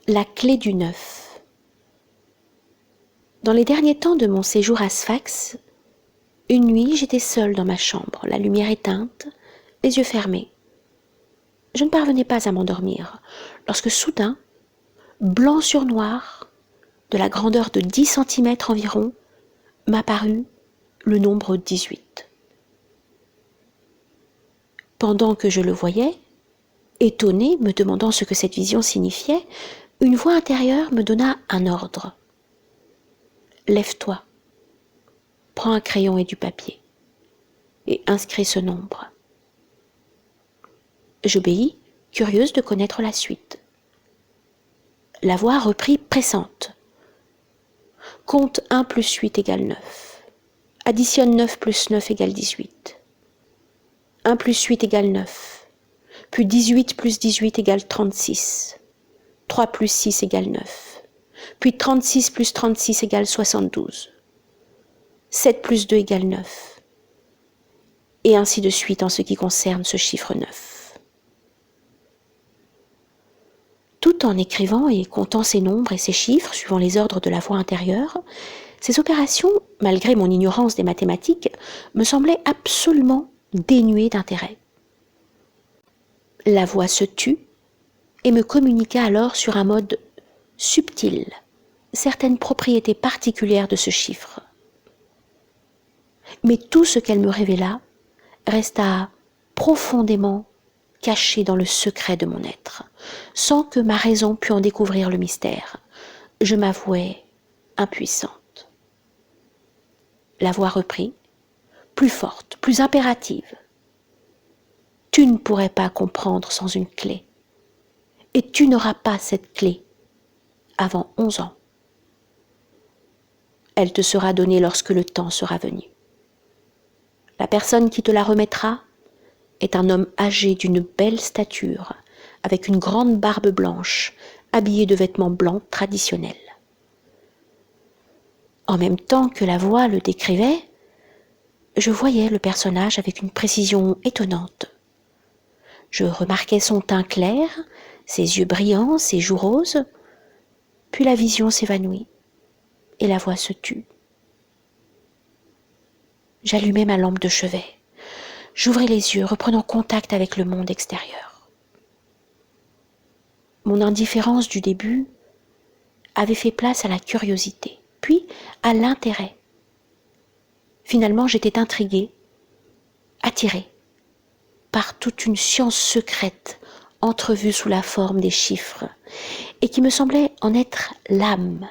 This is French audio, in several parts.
La clé du 9. Dans les derniers temps de mon séjour à Sfax, une nuit j'étais seule dans ma chambre, la lumière éteinte, les yeux fermés. Je ne parvenais pas à m'endormir, lorsque soudain, blanc sur noir, de la grandeur de 10 centimètres environ, m'apparut le nombre 18. Pendant que je le voyais, étonnée, me demandant ce que cette vision signifiait, une voix intérieure me donna un ordre. « Lève-toi, prends un crayon et du papier, et inscris ce nombre. » J'obéis, curieuse de connaître la suite. La voix reprit pressante. « Compte 1 plus 8 égale 9. Additionne 9 plus 9 égale 18. 1 plus 8 égale 9. Puis 18 plus 18 égale 36. 3 plus 6 égale 9. Puis 36 plus 36 égale 72. 7 plus 2 égale 9. Et ainsi de suite en ce qui concerne ce chiffre 9. Tout en écrivant et comptant ces nombres et ces chiffres, suivant les ordres de la voix intérieure, ces opérations, malgré mon ignorance des mathématiques, me semblaient absolument dénuées d'intérêt. La voix se tut et me communiqua alors sur un mode subtil certaines propriétés particulières de ce chiffre. Mais tout ce qu'elle me révéla resta profondément caché dans le secret de mon être, sans que ma raison pût en découvrir le mystère. Je m'avouais impuissante. La voix reprit, plus forte, plus impérative. « Tu ne pourrais pas comprendre sans une clé, et tu n'auras pas cette clé avant 11 ans. Elle te sera donnée lorsque le temps sera venu. La personne qui te la remettra est un homme âgé d'une belle stature, avec une grande barbe blanche, habillé de vêtements blancs traditionnels. » En même temps que la voix le décrivait, je voyais le personnage avec une précision étonnante. Je remarquais son teint clair, ses yeux brillants, ses joues roses, puis la vision s'évanouit et la voix se tut. J'allumai ma lampe de chevet. J'ouvrais les yeux, reprenant contact avec le monde extérieur. Mon indifférence du début avait fait place à la curiosité, puis à l'intérêt. Finalement, j'étais intriguée, attirée par toute une science secrète entrevue sous la forme des chiffres et qui me semblait en être l'âme.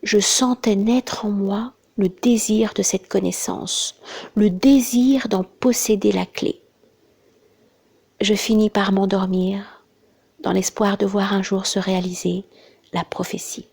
Je sentais naître en moi le désir de cette connaissance, le désir d'en posséder la clé. Je finis par m'endormir dans l'espoir de voir un jour se réaliser la prophétie.